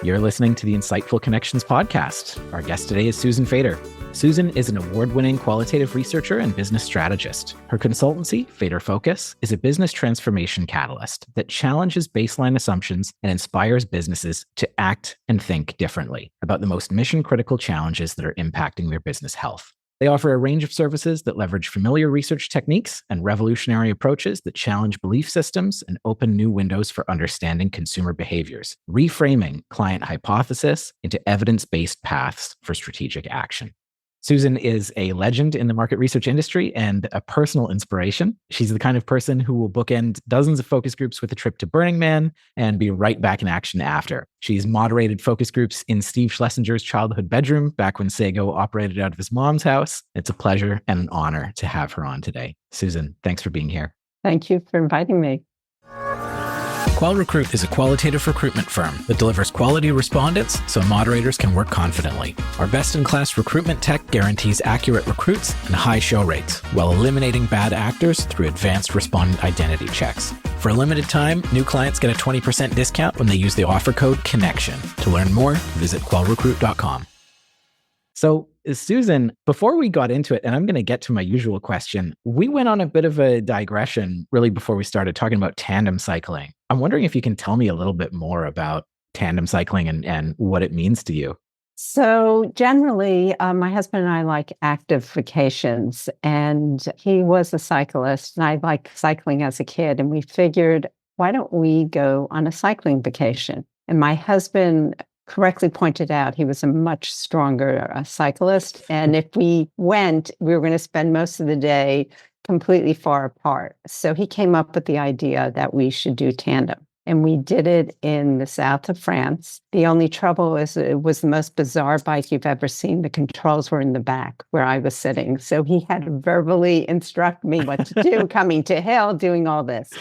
You're listening to the Insightful Connections podcast. Our guest today is Susan Fader. Susan is an award-winning qualitative researcher and business strategist. Her consultancy, FaderFocus, is a business transformation catalyst that challenges baseline assumptions and inspires businesses to act and think differently about the most mission-critical challenges that are impacting their business health. They offer a range of services that leverage familiar research techniques and revolutionary approaches that challenge belief systems and open new windows for understanding consumer behaviors, reframing client hypothesis into evidence-based paths for strategic action. Susan is a legend in the market research industry and a personal inspiration. She's the kind of person who will bookend dozens of focus groups with a trip to Burning Man and be right back in action after. She's moderated focus groups in Steve Schlesinger's childhood bedroom back when Sego operated out of his mom's house. It's a pleasure and an honor to have her on today. Susan, thanks for being here. Thank you for inviting me. QualRecruit is a qualitative recruitment firm that delivers quality respondents so moderators can work confidently. Our best-in-class recruitment tech guarantees accurate recruits and high show rates while eliminating bad actors through advanced respondent identity checks. For a limited time, new clients get a 20% discount when they use the offer code CONNECTION. To learn more, visit qualrecruit.com. So, Susan, before we got into it, and I'm going to get to my usual question, we went on a bit of a digression really before we started talking about tandem cycling. I'm wondering if you can tell me a little bit more about tandem cycling and what it means to you. So generally, my husband and I like active vacations, and he was a cyclist, and I liked cycling as a kid, and we figured, why don't we go on a cycling vacation? And my husband correctly pointed out he was a much stronger cyclist. And if we went, we were going to spend most of the day completely far apart. So he came up with the idea that we should do tandem. And we did it in the south of France. The only trouble is it was the most bizarre bike you've ever seen. The controls were in the back where I was sitting. So he had to verbally instruct me what to do, coming to hill, doing all this.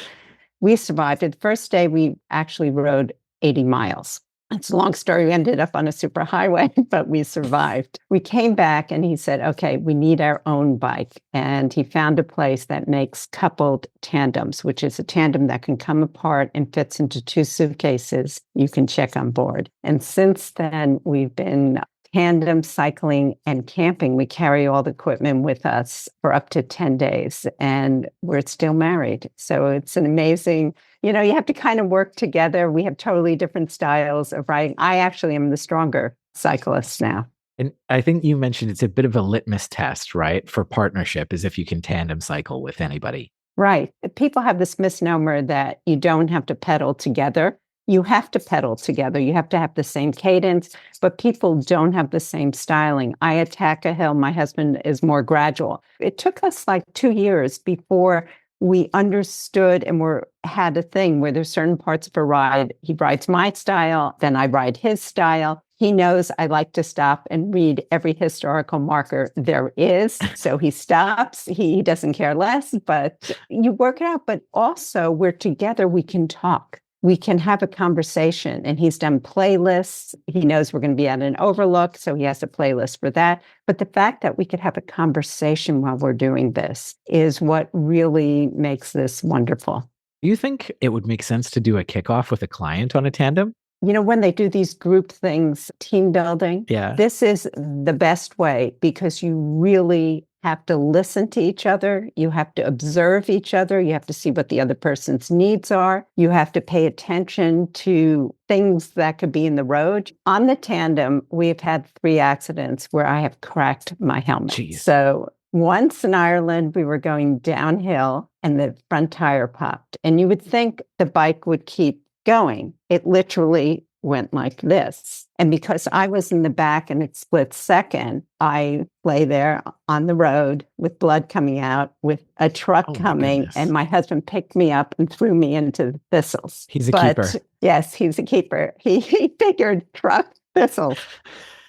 We survived it. The first day, we actually rode 80 miles. It's a long story. We ended up on a superhighway, but we survived. We came back and he said, okay, we need our own bike. And he found a place that makes coupled tandems, which is a tandem that can come apart and fits into 2 suitcases you can check on board. And since then, we've been tandem cycling and camping. We carry all the equipment with us for up to 10 days, and we're still married. So it's an amazing, you have to kind of work together. We have totally different styles of riding. I actually am the stronger cyclist now. And I think you mentioned it's a bit of a litmus test, right, for partnership, is if you can tandem cycle with anybody. Right. People have this misnomer that you don't have to pedal together. You have to pedal together. You have to have the same cadence, but people don't have the same styling. I attack a hill. My husband is more gradual. It took us like 2 years before we understood and had a thing where there's certain parts of a ride. He rides my style, then I ride his style. He knows I like to stop and read every historical marker there is. So he stops. He doesn't care less, but you work it out. But also we're together. We can talk. We can have a conversation, and he's done playlists. He knows we're going to be at an overlook, so he has a playlist for that. But the fact that we could have a conversation while we're doing this is what really makes this wonderful. Do you think it would make sense to do a kickoff with a client on a tandem? When they do these group things, team building, this is the best way because you really have to listen to each other. You have to observe each other. You have to see what the other person's needs are. You have to pay attention to things that could be in the road. On the tandem, we've had 3 accidents where I have cracked my helmet. Jeez. So once in Ireland, we were going downhill and the front tire popped. And you would think the bike would keep going. It literally went like this. And because I was in the back in a split second, I lay there on the road with blood coming out, with a truck coming, and my husband picked me up and threw me into the thistles. He's a keeper. Yes, he's a keeper. He figured truck thistles.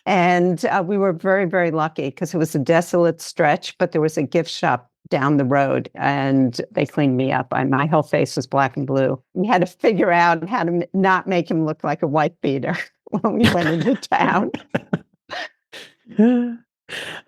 And we were very, very lucky because it was a desolate stretch, but there was a gift shop down the road and they cleaned me up. My whole face was black and blue. We had to figure out how to not make him look like a white beater when we went into town.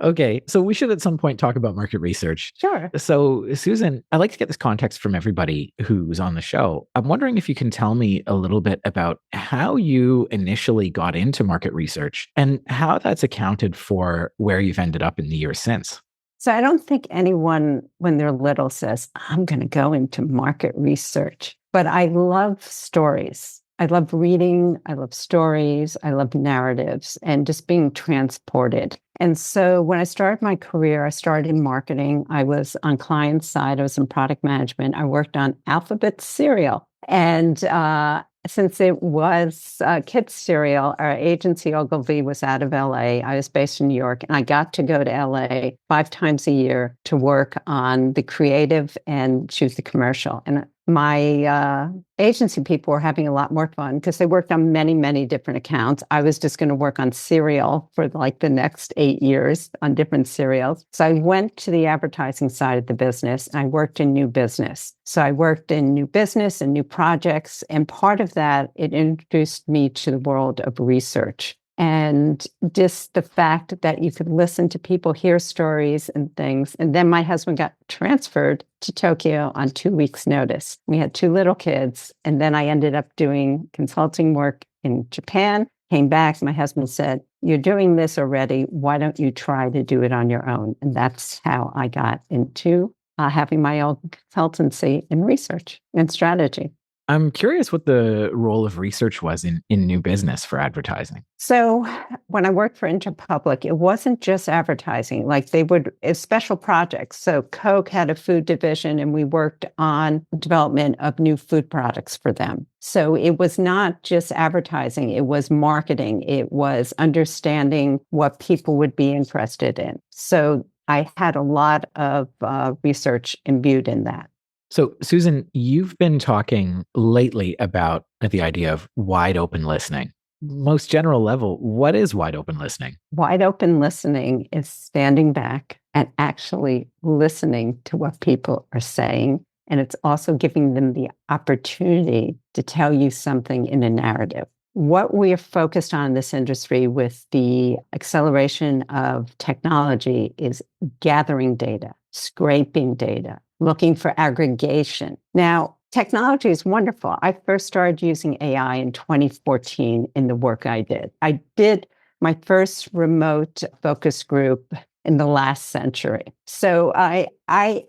Okay, so we should at some point talk about market research. Sure. So, Susan, I'd like to get this context from everybody who's on the show. I'm wondering if you can tell me a little bit about how you initially got into market research and how that's accounted for where you've ended up in the years since. So I don't think anyone, when they're little, says, I'm going to go into market research. But I love stories. I love reading. I love stories. I love narratives and just being transported. And so when I started my career, I started in marketing. I was on client side. I was in product management. I worked on Alphabet cereal. And since it was kids cereal, our agency Ogilvy was out of LA. I was based in New York, and I got to go to LA 5 times a year to work on the creative and shoot the commercial. And my agency people were having a lot more fun because they worked on many, many different accounts. I was just going to work on cereal for like the next 8 years on different cereals. So I went to the advertising side of the business and I worked in new business. So I worked in new business and new projects. And part of that, it introduced me to the world of research. And just the fact that you could listen to people, hear stories and things. And then my husband got transferred to Tokyo on 2 weeks' notice. We had 2 little kids. And then I ended up doing consulting work in Japan, came back. My husband said, you're doing this already. Why don't you try to do it on your own? And that's how I got into having my own consultancy in research and strategy. I'm curious what the role of research was in new business for advertising. So when I worked for Interpublic, it wasn't just advertising. Like they would, it's special projects. So Coke had a food division and we worked on development of new food products for them. So it was not just advertising, it was marketing. It was understanding what people would be interested in. So I had a lot of research imbued in that. So, Susan, you've been talking lately about the idea of wide open listening. Most general level, what is wide open listening? Wide open listening is standing back and actually listening to what people are saying. And it's also giving them the opportunity to tell you something in a narrative. What we are focused on in this industry with the acceleration of technology is gathering data, scraping data, looking for aggregation. Now, technology is wonderful. I first started using AI in 2014 in the work I did. I did my first remote focus group in the last century. So I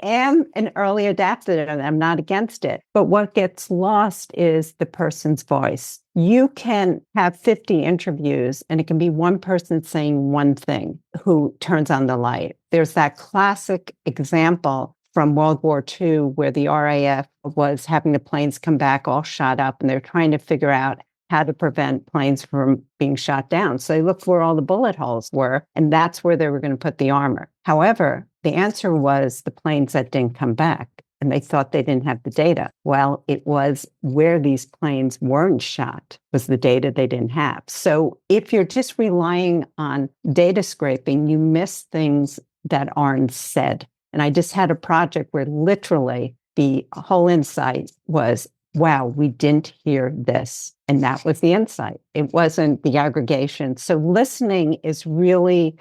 am an early adapter and I'm not against it. But what gets lost is the person's voice. You can have 50 interviews and it can be one person saying one thing who turns on the light. There's that classic example from World War II, where the RAF was having the planes come back all shot up, and they're trying to figure out how to prevent planes from being shot down. So they looked where all the bullet holes were, and that's where they were going to put the armor. However, the answer was the planes that didn't come back, and they thought they didn't have the data. Well, it was where these planes weren't shot was the data they didn't have. So if you're just relying on data scraping, you miss things that aren't said. And I just had a project where literally the whole insight was, wow, we didn't hear this. And that was the insight. It wasn't the aggregation. So listening is really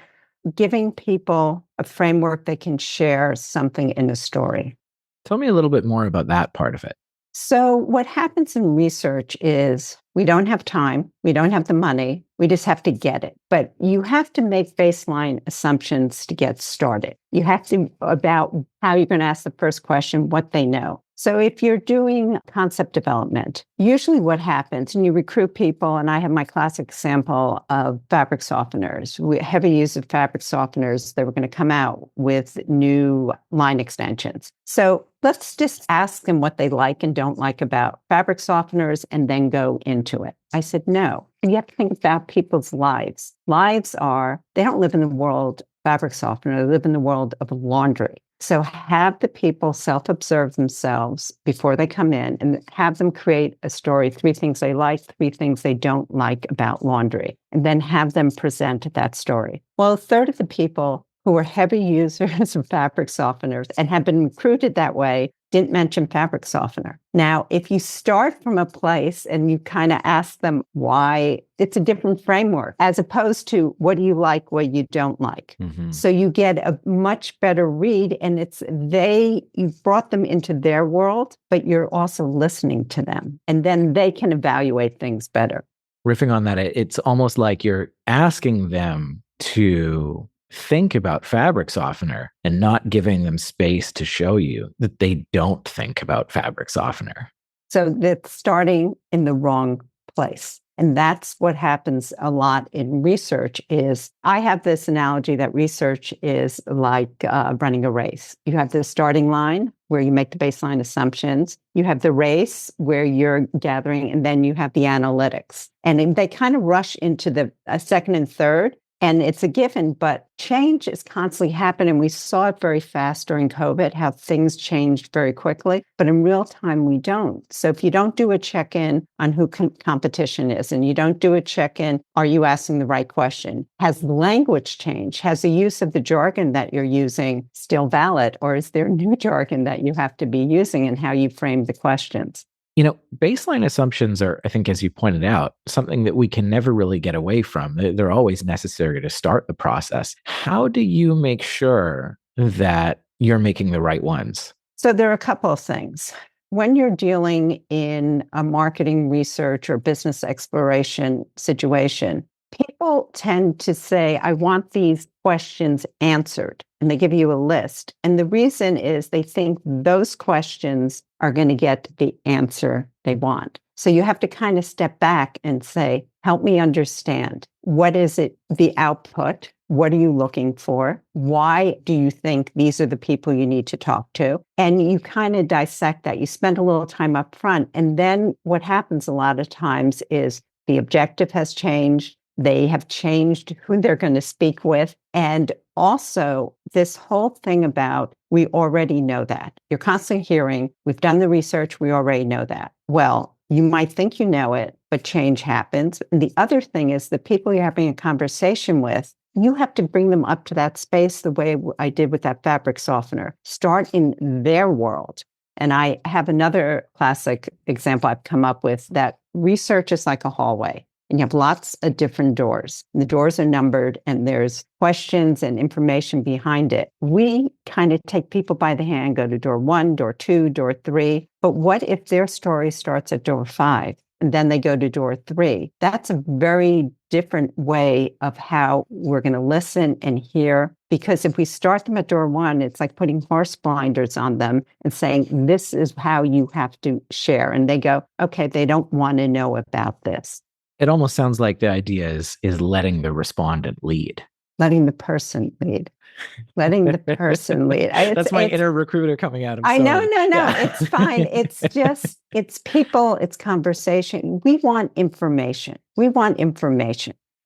giving people a framework they can share something in a story. Tell me a little bit more about that part of it. So what happens in research is we don't have time, we don't have the money, we just have to get it. But you have to make baseline assumptions to get started. You have to about how you're going to ask the first question, what they know. So if you're doing concept development, usually what happens, and you recruit people, and I have my classic example of fabric softeners. Heavy use of fabric softeners, they were going to come out with new line extensions. So let's just ask them what they like and don't like about fabric softeners and then go into it. I said, no, you have to think about people's lives. Lives are, they don't live in the world of fabric softener, they live in the world of laundry. So have the people self-observe themselves before they come in and have them create a story, 3 things they like, 3 things they don't like about laundry, and then have them present that story. Well, a third of the people who are heavy users of fabric softeners and have been recruited that way didn't mention fabric softener. Now, if you start from a place and you kind of ask them why, it's a different framework as opposed to what do you like, what you don't like. Mm-hmm. So you get a much better read, and you've brought them into their world, but you're also listening to them, and then they can evaluate things better. Riffing on that, it's almost like you're asking them to think about fabric softener and not giving them space to show you that they don't think about fabric softener. So that's starting in the wrong place. And that's what happens a lot in research. Is I have this analogy that research is like running a race. You have the starting line where you make the baseline assumptions. You have the race where you're gathering, and then you have the analytics. And they kind of rush into the second and third. And it's a given, but change is constantly happening. We saw it very fast during COVID, how things changed very quickly, but in real time, we don't. So if you don't do a check-in on who competition is, and you don't do a check-in, are you asking the right question? Has the language changed? Has the use of the jargon that you're using still valid? Or is there new jargon that you have to be using in how you frame the questions? Baseline assumptions are, I think, as you pointed out, something that we can never really get away from. They're always necessary to start the process. How do you make sure that you're making the right ones? So there are a couple of things. When you're dealing in a marketing research or business exploration situation, people tend to say, I want these questions answered, and they give you a list. And the reason is they think those questions are going to get the answer they want. So you have to kind of step back and say, help me understand. What is it, the output? What are you looking for? Why do you think these are the people you need to talk to? And you kind of dissect that. You spend a little time up front. And then what happens a lot of times is the objective has changed. They have changed who they're going to speak with. And also this whole thing about, we already know that. You're constantly hearing, we've done the research, we already know that. Well, you might think you know it, but change happens. And the other thing is the people you're having a conversation with, you have to bring them up to that space the way I did with that fabric softener. Start in their world. And I have another classic example I've come up with, that research is like a hallway. And you have lots of different doors. The doors are numbered, and there's questions and information behind it. We kind of take people by the hand, go to door 1, door 2, door 3. But what if their story starts at door 5, and then they go to door 3? That's a very different way of how we're going to listen and hear. Because if we start them at door 1, it's like putting horse blinders on them and saying, this is how you have to share. And they go, okay, they don't want to know about this. It almost sounds like the idea is letting the respondent lead. Letting the person lead. Letting the person lead. That's my inner recruiter coming out. No, it's fine. It's just, it's people, it's conversation. We want information.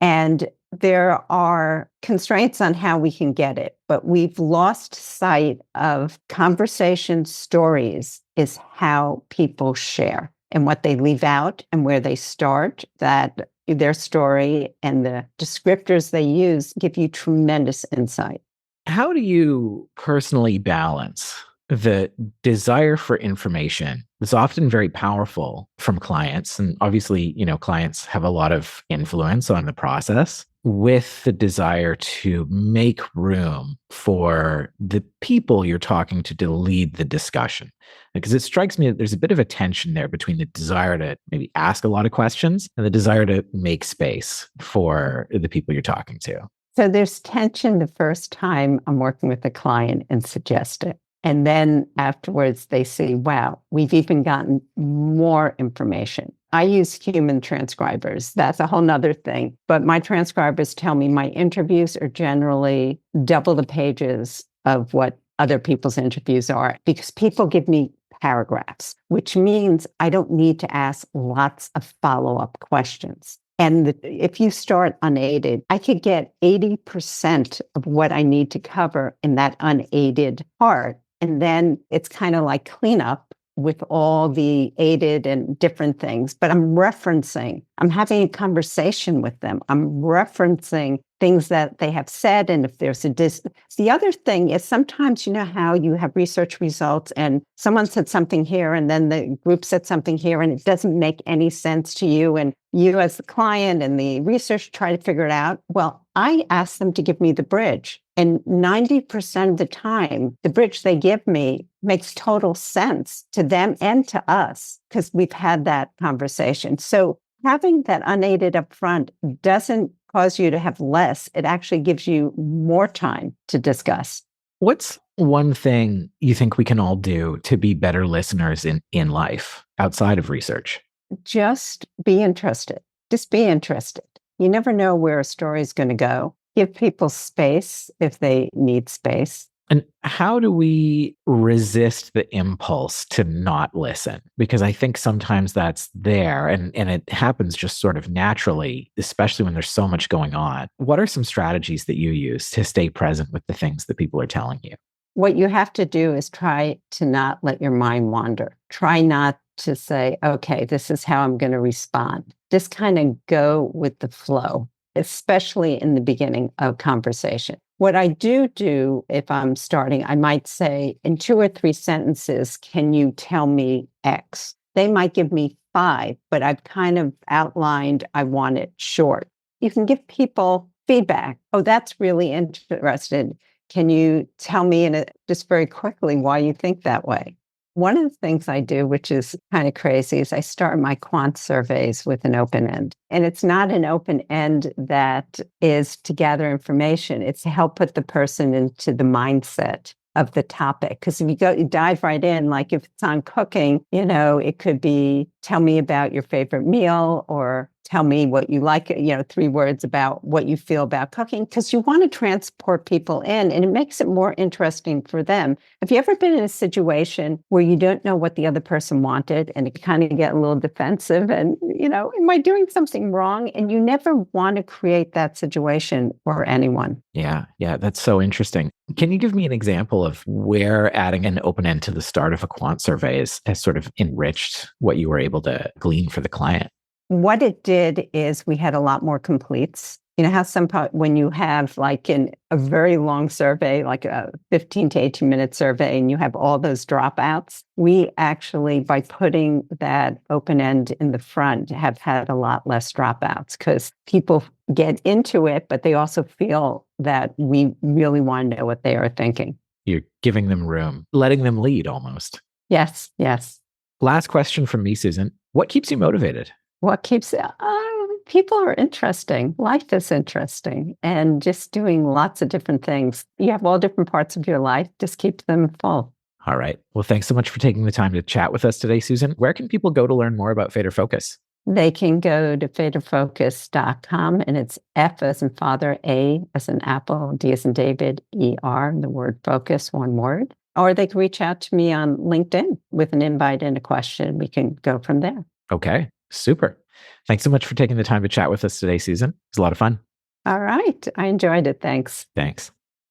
And there are constraints on how we can get it, but we've lost sight of conversation. Stories is how people share. And what they leave out and where they start, that their story and the descriptors they use give you tremendous insight. How do you personally balance the desire for information that's often very powerful from clients? And obviously, clients have a lot of influence on the process, with the desire to make room for the people you're talking to lead the discussion. Because it strikes me that there's a bit of a tension there between the desire to maybe ask a lot of questions and the desire to make space for the people you're talking to. So there's tension the first time I'm working with a client and suggest it. And then afterwards they see, wow, we've even gotten more information. I use human transcribers. That's a whole nother thing. But my transcribers tell me my interviews are generally double the pages of what other people's interviews are, because people give me paragraphs, which means I don't need to ask lots of follow-up questions. And if you start unaided, I could get 80% of what I need to cover in that unaided part. And then it's kind of like cleanup. with all the aided and different things, but I'm having a conversation with them. I'm referencing things that they have said. And if there's the other thing is sometimes, you know how you have research results and someone said something here and then the group said something here and it doesn't make any sense to you. And you as the client and the researcher try to figure it out. Well, I ask them to give me the bridge. And 90% of the time, the bridge they give me makes total sense to them and to us because we've had that conversation. So having that unaided upfront doesn't cause you to have less. It actually gives you more time to discuss. What's one thing you think we can all do to be better listeners in life outside of research? Just be interested. Just be interested. You never know where a story is going to go. Give people space if they need space. And how do we resist the impulse to not listen? Because I think sometimes that's there and it happens just sort of naturally, especially when there's so much going on. What are some strategies that you use to stay present with the things that people are telling you? What you have to do is try to not let your mind wander. Try not to say, okay, this is how I'm going to respond. Just kind of go with the flow, especially in the beginning of conversation. What I do if I'm starting, I might say in 2 or 3 sentences, can you tell me X? They might give me 5, but I've kind of outlined, I want it short. You can give people feedback. Oh, that's really interesting. Can you tell me just very quickly why you think that way? One of the things I do, which is kind of crazy, is I start my quant surveys with an open end. And it's not an open end that is to gather information. It's to help put the person into the mindset of the topic. Because if you dive right in, like if it's on cooking, it could be, tell me about your favorite meal or tell me what you like, 3 words about what you feel about cooking, because you want to transport people in and it makes it more interesting for them. Have you ever been in a situation where you don't know what the other person wanted and it kind of get a little defensive and, am I doing something wrong? And you never want to create that situation for anyone. Yeah, that's so interesting. Can you give me an example of where adding an open end to the start of a quant survey has sort of enriched what you were able to glean for the client? What it did is we had a lot more completes. You know how when you have like in a very long survey, like a 15 to 18 minute survey, and you have all those dropouts, we actually, by putting that open end in the front, have had a lot less dropouts because people get into it, but they also feel that we really want to know what they are thinking. You're giving them room, letting them lead almost. Yes. Last question from me, Susan. What keeps you motivated? What keeps people are interesting. Life is interesting, and just doing lots of different things. You have all different parts of your life. Just keep them full. All right. Well, thanks so much for taking the time to chat with us today, Susan. Where can people go to learn more about FaderFocus? They can go to FaderFocus.com, and it's F as in father, A as in apple, D as in David, ER, the word focus, one word. Or they can reach out to me on LinkedIn with an invite and a question. We can go from there. Okay. Super. Thanks so much for taking the time to chat with us today, Susan. It was a lot of fun. All right. I enjoyed it. Thanks. Thanks.